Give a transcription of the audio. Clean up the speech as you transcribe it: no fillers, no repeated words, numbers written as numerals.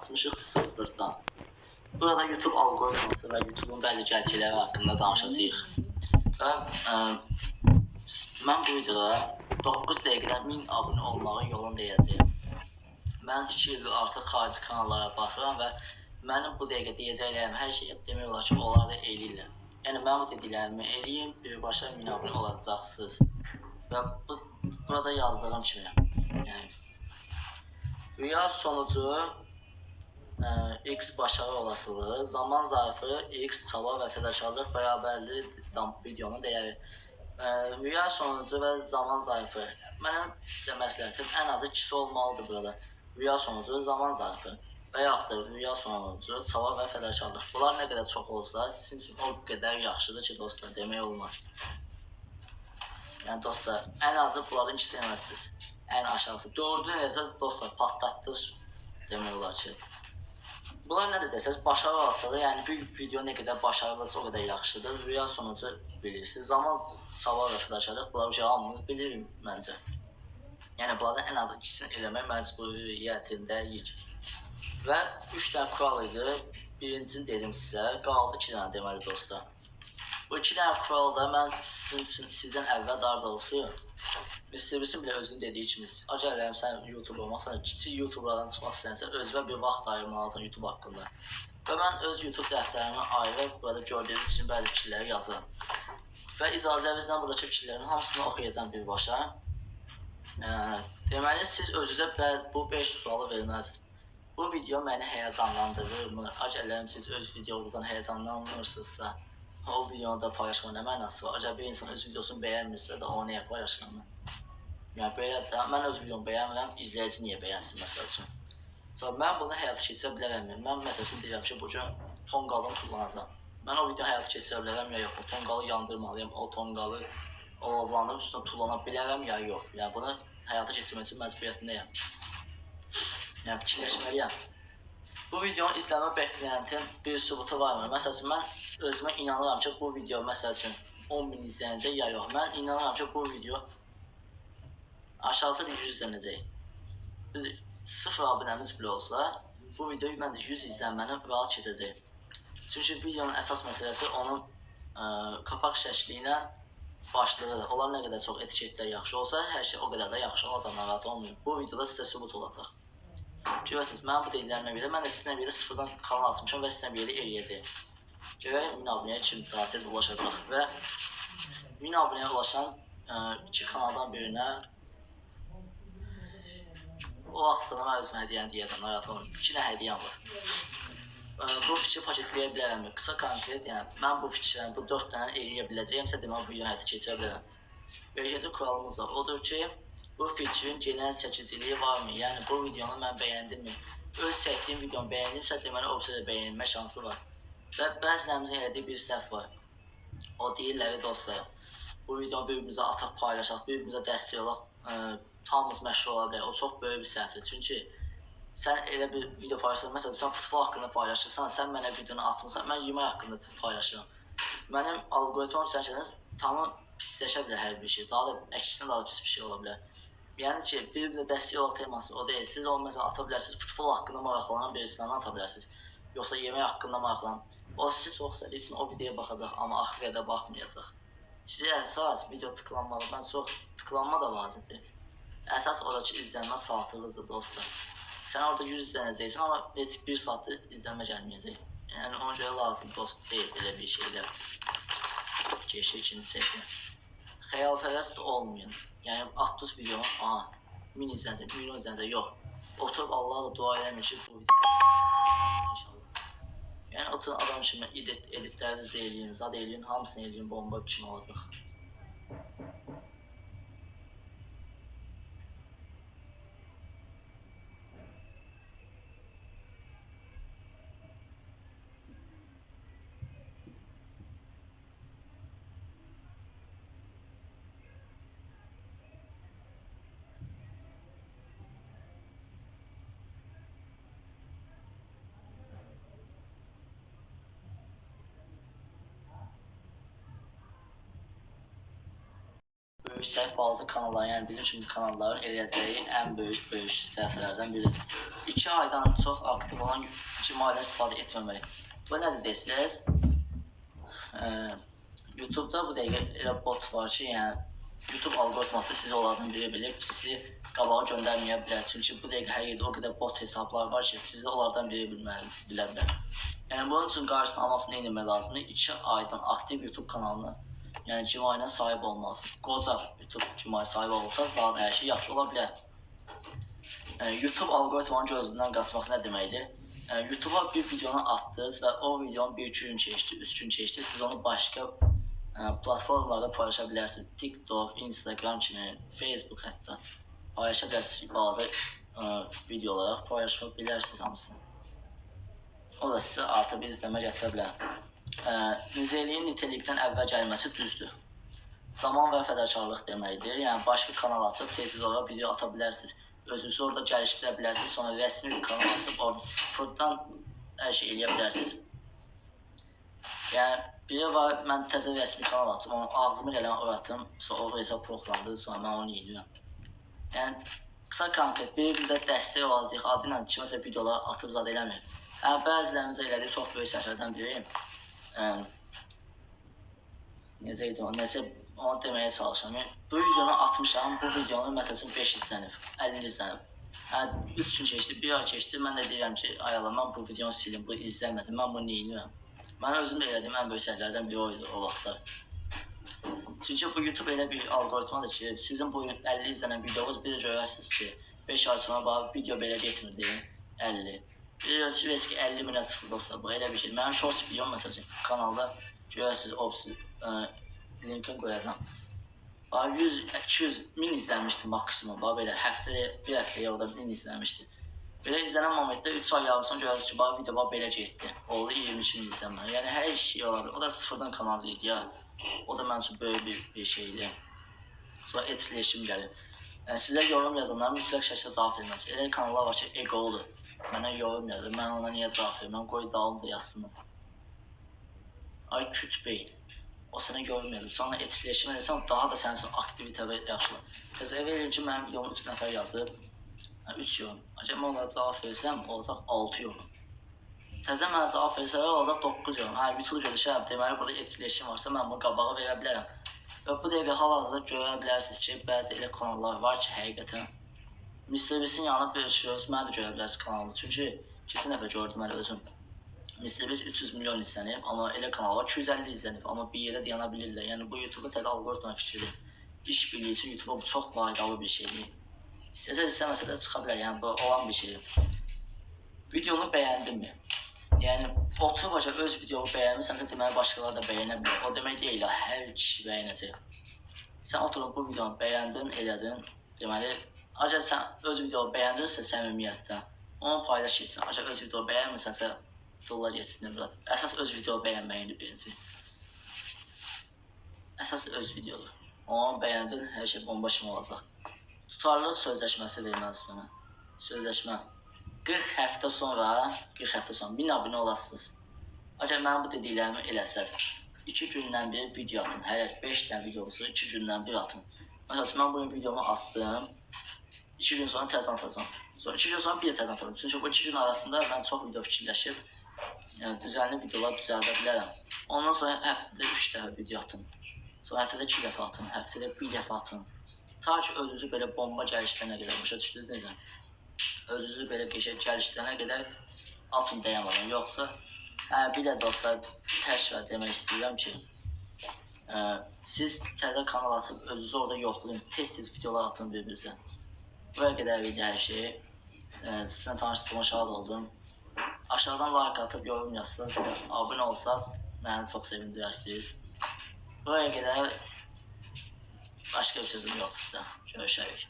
açmışıq sıfırdan. Burada YouTube algoritması və YouTube'un bəzi gerçəkləri haqqında danışacağıq. Və mən bu videoda 9 dəqiqədə 1000 abunə olmağın yolunu deyəcəyim. Mən 2 ildir artıq xarici kanallara baxıram və mənim bu dəqiqə deyəcəklərim hər şey demək olar ki, onlar da eləyirlər. Yəni mən bu dediklərimi eləyim, birbaşa 1000 abunə olacaqsınız. Və burada yazdığım kimi, yəni rüya sonucu X başarı olasılığı, zaman zarfı X çaba və fədakarlıq bərabərli videonun dəyəri. Rüya sonucu və zaman zarfı. Mənim sizə məsləhətim ən azı ikisi olmalıdır burada. Rüya sonucu, zaman zarfı və yaxud da rüya sonucu, çaba və fədakarlıq. Bunlar nə qədər çox olsa, sizin üçün o qədər yaxşıdır ki, dostlar, demək olmaz. Yəni dostlar, ən azı bunların ikisi eləməlisiniz. Ən aşağısı. Dördünü eləsəz, dostlar, patlatdınız demək olar ki. Bunlar nədir desəz, başarı olasılığı, yəni bir video nə qədər başarılıdırsa o qədər yaxşıdır. Rüya sonucu bilirsiniz. Zaman, çaba və fədakarlıq, bunlar hamımız bilirik məncə. Yəni bunlardan ən az ikisini eləmək məcburiyyətindəyik. Və 3 dənə kural idi. Birincisini dedim sizə, qaldı 2 dənə deməli dostlar. Bu 2 dənə kuralda mən sizdən əvvəl daha doğrusu Mr. Beast'in bile özünün dediği kimi, acayip sen YouTube olmazsan, kiçik YouTuber'dan çıxmaq istəyirsən, özünə bir vaxt ayırmalısan YouTube haqqında. Və mən öz YouTube dəftərimi ayırıb, burada gördüyünüz için bəzi fikirləri yazıram. Və icazənizlə buradakı fikirlərin hamısını oxuyacağım birbaşa. Deməli, siz özünüzə bu 5 sualı verməlisiniz. Bu video məni həyəcanlandırırmı? Acayip siz öz videonuzdan həyəcanlanmırsınızsa, o videonu da paylaşma nə mənası var? Acaba bir insan öz videosunu bəyənmirsə də onu niyə paylaşmır? Yəni belə də, mən öz videomu bəyənmirəm, izləyici niyə bəyənsin məsəl üçün? Sonra mən bunu həyata keçirə bilərəm. Mən məsəl üçün deyirəm ki, bu gün tonqalını kullanacağam. Mən o videonu həyata keçirə bilərəm ya yox, o tonqalı yandırmalıyım, o tonqalı olavlanıb üstüne tullana bilərəm ya yox. Yəni bunu həyata keçirmək üçün məcburiyyətindəyəm. Yəni fikirləşməliyəm. Bu videonun izləmə bəkləntim bir sübutu varmı? Məsəl üçün mən özümə inanıram ki, bu video məsəl üçün 10.000 izlənəcək ya yox. Mən inanıram ki, bu video aşağısı bir 100 izlənəcək. Biz 0 abunəmiz bile olsa, bu videoyu məncə 100 izlənməni rahat keçəcək. Çünki videonun əsas məsələsi onun kapak şəkli ilə başlığıdır. Onlar nə qədər çox etiketlər yaxşı olsa, hər şey o qədər də yaxşı olacaq, narahat olmayın. Bu videoda sizə sübut olacaq. Görürsünüz, mən bu dediklərimə görə, mən də sizinlə bir sıfırdan kanal açmışam və sizinlə bir eləyəcəyim. Görək 1000 abunəyə kim daha tez ulaşacaq və 1000 abunəyə ulaşan 2 kanaldan birinə o vaxt sana mən özümə hədiyyəni deyəcəm, narahat olmayın. 2 dənə hədiyyəm var. Bu fikri paketləyə bilərəmmi? Qısa konkret, yəni mən bu fikirlərini, bu 4 dənə eləyə biləcəyimsə, demək bu videonu həyata keçirə bilərəm. Beşinci kuralımız da odur ki, bu fikrin genel çəkiciliyi varmı? Yəni bu videonu mən bəyəndimmi? Öz çəkdiyim videonu bəyəndimsə, deməli o birisi də bəyənilmə şansı var. Və bəzilərimizin elədiyi bir səhv var. O deyirlər dostlar, bu videonu bir-birimizə ataq paylaşaq, bir-birimizə dəstək olaq, hamımız məşhur ola bilər. O çox böyük bir səhvdir. Çünki sən elə bir video paylaşırsan, məsələn sən futbol haqqında paylaşırsan, sən mənə videonu atmırsan, mən yemək haqqında paylaşıram. Mənim algoritmam çəkilən tamam pisləşə bilər hər bir şey. Daha da əksinə daha da pis bir şey ola bilər. Yəni ki, bir-birimizə dəstək olaq teması o deyil. Siz onu məsələn ata bilərsiniz, futbol haqqında maraqlanan birisindən ata bilərsiniz. Yoxsa yemək haqqında maraqlanan. O sizi çox sevdiyi üçün o videoya baxacaq, amma axıra qədər baxmayacaq. Sizə əsas video tıklanmaqdan çox tıklanma da vacibdir. Əsas oradakı izlənmə saatınızdır dostlar. Sən orada 100 izlənəcəksən, amma heç 1 saatda izlənmə gəlməyəcək. Yəni ona görə lazım dost deyil belə bir şeylər. Keçək ikinci səhifə. Xəyalpərəst olmayın. Yəni atdığınız videonu, aha 1000 izlənəcək, 1 milyon izlənəcək, yox. Oturub Allah'a da dua eləmək ki, bu video inşallah. Yəni oturun adam kimi editlərinizi eləyin, zad eləyin, hamısını eləyin, bomba kimi olacaq. böyük səhv bazı kanalların, yəni bizim kimi kanalların eləyəcəyi ən böyük səhvlərdən biridir. 2 aydan çox aktiv olan ictimaiyyətlə istifadə etməmək. Bu nədir desəz? YouTube-da bu dəqiqə elə bot var ki, yəni YouTube alqoritması sizi onlardan biri bilib, sizi qabağa göndərməyə bilər. Çünki bu dəqiqə hər yerdə o qədər bot hesablar var ki, sizi onlardan biri bilə bilər. Yəni bunun üçün qarşısını almasını nə etmək lazımdır? 2 aydan aktiv YouTube kanalını, yəni ictimaiyyətlə sahib olmalısınız. Qoca YouTube ictimaiyyət sahib olsanız daha da hər şey yaxşı ola bilər. YouTube alqoritmanın gözündən qaçmaq nə deməkdir? YouTube'a bir videonu atdınız və o videonun 1-2 gün keçdi, 3 gün keçdi, siz onu başqa platformlarda paylaşa bilərsiniz. TikTok, Instagram kimi, Facebook hətta paylaşa bilərsiniz. Bazı videolar paylaşa bilərsiniz hamısını. O da sizə artı bir izləmə gətirə bilər. Nizeliyin nitelikdən əvvəl gəlməsi düzdür. Zaman və fədakarlıq deməkdir. Yəni başqa kanal açıb tez olaraq video ata bilərsiniz. Özünüzü orada gəlişdirə bilərsiniz. Sonra rəsmi bir kanal açıb orada sıfırdan hər şey eləyə bilərsiniz. Yəni biri var, mən təzə rəsmi kanal açım, onu ağzıma gələn öyrətim, sonra o hesab proxlandı, sonra mən onu yiyirəm. Yəni qısa konkret, biri bizə dəstək olacaq, adı ilə kiməsə videolar atıb zad eləmir. Bəzilərimizə elədiyi çox böyük səhvlərdən biri, necə onu deməyə çalışam. Bu videonu atmışam, bu videonu məsəl üçün 5 izlənib, 50 izlənib. 3 gün keçdi, 1 ay keçdi, mən də deyirəm ki, ayala, mən bu videonu silim, bu izləmədim, mən bunu neyinirəm. Mən özüm də elədiyim ən böyük səhvlərdən biri oydu o vaxtlar. Çünki bu YouTube elə bir alqoritmadır ki, sizin bu 50 izlənən videonuz bir görərsiniz ki, 5 ay sonra video belə getmirdi, 50. Bilirsiniz ki, 50 minə çıxırsa bu elə bir şey. Mənim shorts videom məsələn kanalda görərsiniz, linkini qoyacam. 100-200 min izlənmişdi maksimum, belə həftəyə, bir həftəyə orada 1000 izlənmişdi. Belə izlənən momentdə 3 ay yarımsın görürsünüz ki, video belə getdi. Oldu 22 min izlənmə. Yəni hər şey olabilir. O da sıfırdan kanal idi ya. O da mənim üçün böyük bir şeydi. Sonra etkiləşim gəlir. Sizə yorum yazanlar mütləq şəkildə cavab verməz. Elə kanallar var ki, egodur. Mənə yorum yazır, mən ona niyə cavab verməm, qoy dalımca yazsın. Ay küt beyin. O sənə yorum yazır, sonra etkiləşim edirsən, daha da sənin üçün aktivitə və yaxşılar. Təzəvvür edirəm ki, mənim videomu 3 nəfər yazıb, 3 yorum. Acaba mən onlara cavab versəm, olacaq 6 yorum. Təzə mənə cavab versələr, olacaq 9 yorum. YouTube görüşəm, deməli burada etkiləşim varsa, mən bunu qabağa verə bilərəm. Və bu dəqiqə hal-hazırda görə bilərsiniz ki, bəzi elə kanallar var ki, həqiqətən MrBeast'in yanına bölüşüyoruz, mən də görə bilərsiniz kanalını. Çünki keçən dəfə gördüm mən özüm. MrBeast 300 milyon izlənib, amma elə kanal var 250 izlənib, amma bir yerə dayana bilirlər. Yəni bu YouTube-a təzə alqoritma fikridir. İş birliyi üçün YouTube-a bu çox faydalı bir şeydir. İstəsə istəməsə də çıxa bilər, yəni bu olan bir şeydir. Videonu bəyəndinmi? Yəni otur başa öz videonu bəyənmirsənsə deməli başqaları da bəyənə bilər. O demək deyil, hər kişi bəyənəcək. Sən oturub bu videonu bəyəndin, elədin, deməli ancaq sən öz videonu bəyəndirsə səmimiyyətdən, onu paylaş etsin. Ancaq öz videonu bəyənmirsənsə, dolar geçsin. Əsas öz video bəyənməyindir birinci. Əsas öz videodur. Onu bəyəndin, hər şey bomba kimi olacaq. Tutarlılıq sözləşməsi verməlidir mənə. Sözləşmə. 40 həftə sonra 1000 abunə olasınız. Ancaq mənim bu dediklərimi eləsəz, 2 gündən bir video atın. Hələ 5 dənə videosu 2 gündən bir atın. Məsələn, mən bugün videomu atdım. 2 gün sonra təzən atacam. Sonra 2 gün sonra bir təzən atacam. Çünki bu 2 gün arasında mən çox video fikirləşib, yəni düzənli videolar düzəldə bilərəm. Ondan sonra həftədə 3 dəfə video atın. Sonra həftədə 2 dəfə atın, həftədə 1 dəfə atın. Ta ki özünüzü belə bomba gəlişdirənə qədər, başa düşdünüz necə? Özünüzü belə gəlişdirənə qədər atın dayanmadan. Yoxsa, bir də dostlar, təşkil demək istəyirəm ki, siz təzə kanal açıb özünüzü orada yoxlayın, tez-tez videolar atın bir-birinizə. Buraya qədər video hər şeyi. Sizlə tanışdığıma şad oldum. Aşağıdan like atıp yorum yazsanız, abone olsanız beni çok sevindirsiniz. Buraya kadar başka bir sözüm yok size. Görüşürüz.